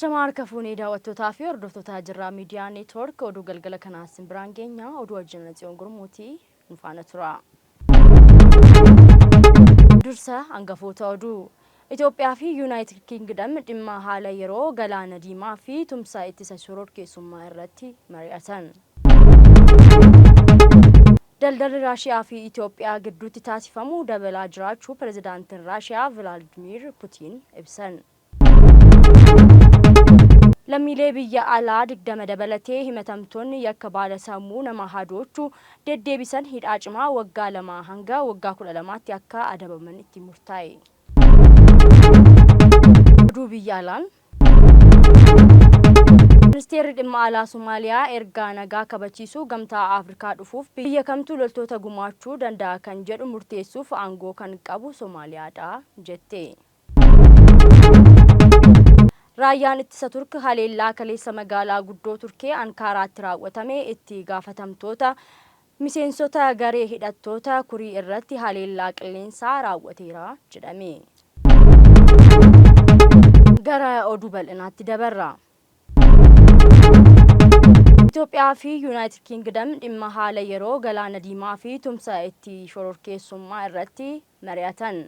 Ashamaar kafuunii daawwattootaa fi hordoftoota jirraa miidiyaa neetwoork oduu galgala kanaas biraan geenya oduu wajjin tsiyoon gurmuutii nufaana tura. Dursa hangafoota oduu Itoophiyaa fi Yuunaayitid Kingdom dhimma haala yeroo galaana diimaa fi tumsa ittisa shororkeessummaa irratti mari'atan. Daldalli Raashiyaa fi Itoophiyaa gidduutti taasifamu dabalaa jiraachuu pirezidaantiin Raashiyaa Vladimir Putin ibsan. Lammiilee biyya alaa 20 dabalatee himatamtoonni yakka baala sammuu nama haadoochuu deddeebisan hidhaa cimaa waggaa 2 hanga waggaa 12tti akka adabaman itti murtaa'e. Oduu biyya alaan Ministeerri dhimma alaa Somaaliyaa ergaa nagaa kabachiisuu gamtaa Afrikaa dhufuuf biyya kamtu loltoota gumaachuu danda'a kan jedhu murteessuuf aangoo kan qabu Somaaliyaadha jette. Raayyaan ittisa Turk haleellaa kaleessa magaalaa guddoo Turkee Ankaraatti raawwatame itti gaafatamtoota miseensota garee hidhattoota kurii irratti haleellaa qilleensaa raawwateera jedhame. Gara oduu bal'inaatti dabarra. Itoophiyaa fi Yuunaayitid Kingdom dhimma haala yeroo galaana diimaa fi tumsa itti shororkeessummaa irratti mari'atan.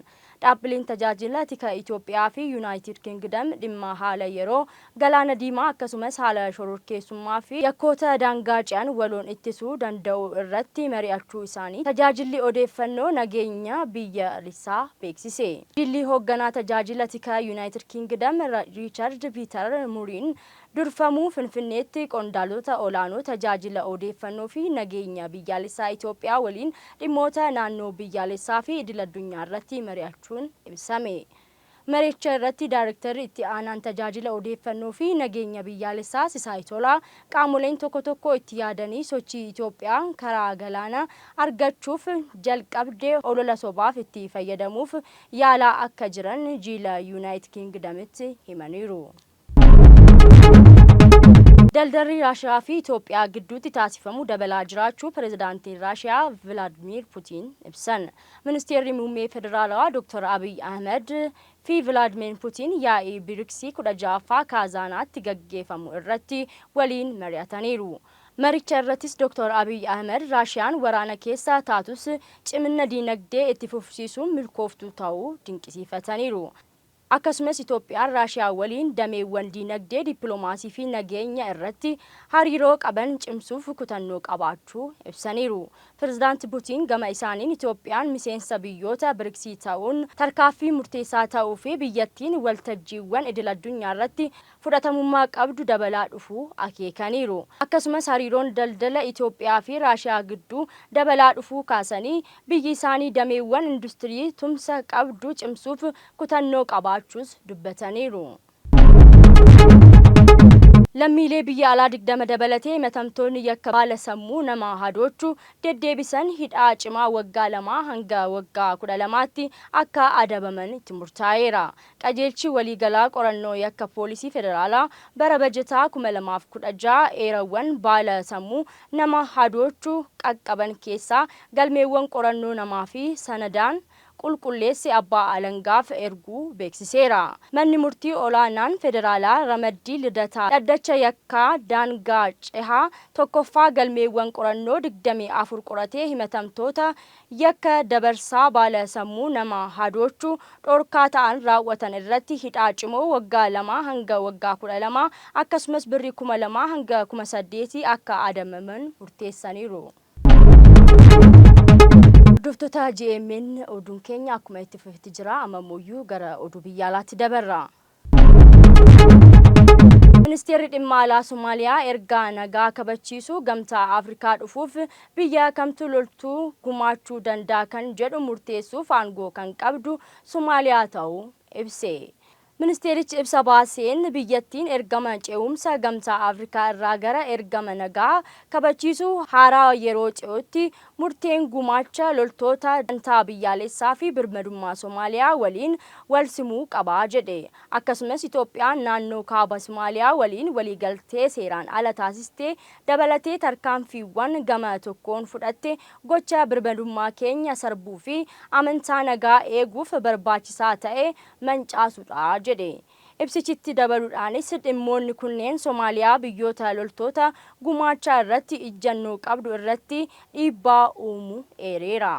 Dhaabbileen tajaajila tika Itoophiyaa fi Yuunaayitid Kingdom dhimma haala yeroo galaana diimaa akkasumas haala shororkeessummaa fi yakkoota daangaa ce'an waloon ittisuu danda'u irratti mari'achuu isaanii tajaajilli odeeffannoo nageenya biyyaalessaa beeksise. Jilli hoogganaa tajaajila tika Yuunaayitid Kingdom Richard Peter Muriin durfamuu Finfinneetti qondaaltota olaanoo tajaajila odeeffannoo fi nageenya biyyaalessaa Itoophiyaa waliin dhimmoota naannoo biyyaalessaa fi idil-addunyaa irratti mari'achuun ibsame. Maricha irratti Daayirektarri itti aanaan tajaajila odeeffannoo fi nageenya biyyaalessaa Sisaay Tolaa qaamoleen tokko itti yaadanii sochii Itoophiyaan karaa galaanaa argachuuf jalqabdee olola sobaaf itti fayyadamuuf yaalaa akka jiran jila Yuunaayitid Kingdamitti himaniiru. Daldalli Raashiyaa fi Itoophiyaa gidduutti taasifamu dabalaa jiraachuu pirezidaantiin Raashiyaa Vladimir Putin ibsan. Ministeerri muummee federaalaa Dr. Abiy Ahmed fi Vladimir Putin yaa'ii BRICS 16ffaa Kaazaanaatti gaggeeffamu irratti waliin mari'ataniiru. Maricha irrattis Dr. Abiy Ahmed Raashiyaan waraana keessa taatus cimina diinagdee itti fufsiisuun milkooftuu ta'uu dinqisiifataniiru. Akkasumas Itoophiyaan Raashiyaa waliin dameewwan diinagdee dippiloomaasii fi nageenya irratti hariiroo qaban cimsuuf kutannoo qabaachuu ibsaniiru. Pirezidaanti Putin gama isaaniin Itoophiyaan miseensa biyyoota BRICS ta'uun tarkaanfii murteessaa ta'uu fi biyyattiin waltajjiiwwan idil-addunyaa irratti fudhatamummaa qabdu dabalaa dhufuu akeekaniiru. Akkasumas hariiroon daldala Itoophiyaa fi Raashiyaa gidduu dabalaa dhufuu kaasanii biyyi isaanii dameewwan industirii tumsa qabdu cimsuuf kutannoo qabaachuu dubbataniiru. Lammiilee biyya alaa 20 dabalatee himatamtoonni yakka baala sammuu nama haadoochuu deddeebisan hidhaa cimaa waggaa 2 hanga waggaa 12tti akka adabaman itti murtaa'eera. Qajeelchi waliigalaa qorannoo yakka poolisii federaalaa bara bajataa 2016 eerawwan baala sammuu nama haadoochuu qaqqaban keessaa galmeewwan qorannoo namaa fi sanadaan qulqulleessi abbaa alangaaf erguu beeksiseera. Manni murtii olaanaan federaalaa ramaddii lidataa dhaddacha yakkaa daangaa cehaa tokkoffaa galmeewwan qorannoo 24 qoratee himatamtoota yakka dabarsaa baala sammuu nama haadoochuu dhorkaa ta'an raawwatan irratti hidhaa cimoo waggaa 2 hanga waggaa 12 akkasumas birrii 2,000 hanga 8,000 akka adabaman murteessaniiru. Hordoftoota GMN oduun keenya akkuma itti fufetti jira ammayyuu gara oduu biyya alaatti dabarra. Ministeerri dhimma alaa Somaaliyaa ergaa nagaa kabachiisuu gamtaa Afrikaa dhufuuf biyya kamtu loltuu gumaachuu danda'a kan jedhu murteessuuf aangoo kan qabdu Somaaliyaa ta'uu ibse. Ministeerichi ibsa baaseen biyyattiin ergama ce'umsa gamtaa Afrikaa irraa gara ergama nagaa kabachiisuu haaraa yeroo ce'utti murteen gumaacha loltoota dantaa biyyaalessaa fi birmadummaa Somaaliyaa waliin wal simuu qaba jedhe. Akkasumas Itoophiyaan naannoo kaaba Somaaliyaa waliin waliigaltee seeraan ala taasistee dabalatee tarkaanfiiwwan gama tokkoon fudhatte gocha birmadummaa keenya sarbuu fi amantaa nagaa eeguuf barbaachisaa ta'e mancaasudha jedhe. ibsichitti dabaluudhaanis dhimmoonni kunneen Soomaaliyaa biyyoota loltoota gumaachaa irratti ijjannoo qabdu irratti dhiibbaa uumuu eereera.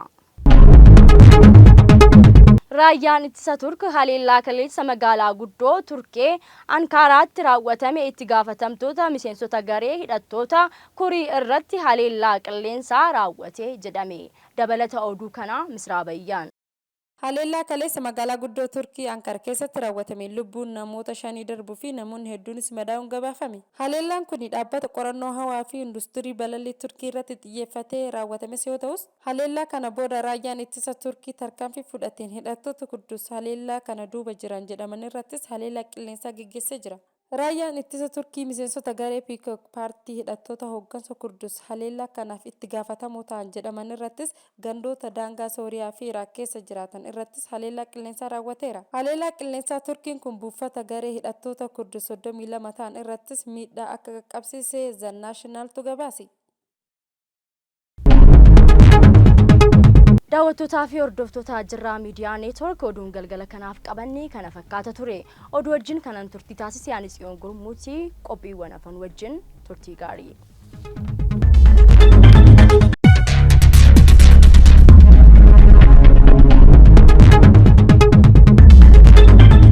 Raayyaan ittisa Turk haleellaa kaleessa magaalaa guddoo Turkee Ankaraatti raawwatame itti gaafatamtoota miseensota garee hidhattoota kurii irratti haleellaa qilleensaa raawwate jedhame. Dabalata oduu kana Misraabayyaan. Haleellaa kaleessa magaalaa guddoo Turkii Ankara keessatti raawwatame lubbuun namoota 5 darbuu fi namoonni hedduunis madaa'uun gabaafame. Haleellaan kun dhaabbata qorannoo hawaa fi industirii balalii Turkii irratti xiyyeeffatee raawwatames yoo ta'us, haleellaa kana booda raayyaan ittisa Turkii tarkaanfii fudhateen hidhattoota Kurdus haleellaa kana duuba jiran jedhaman irrattis haleellaa qilleensaa gaggeessee jira. Raayyaan ittisa Turkii miseensota garee PKK paartii hidhattoota hooggansa Kurdus haleellaa kanaaf itti gaafatamoo ta'an jedhaman irrattis gandoota daangaa Sooriyaa fi Iraaq keessa jiraatan irrattis haleellaa qilleensaa raawwateera. Haleellaa qilleensaa Turkiin kun buufata garee hidhattoota Kurdus 32 ta'an irrattis miidhaa akka qaqqabsiise The Nationaltu gabaase. Daawwattootaa fi hordoftoota Jirraa Miidiyaa Neetwoork oduun galgala kanaaf qabanne kana fakkaata ture. Oduu wajjin kanan turtii taasise ani Tsiyoon Gurmuutii qophiiwwan hafan wajjin turtii gaarii.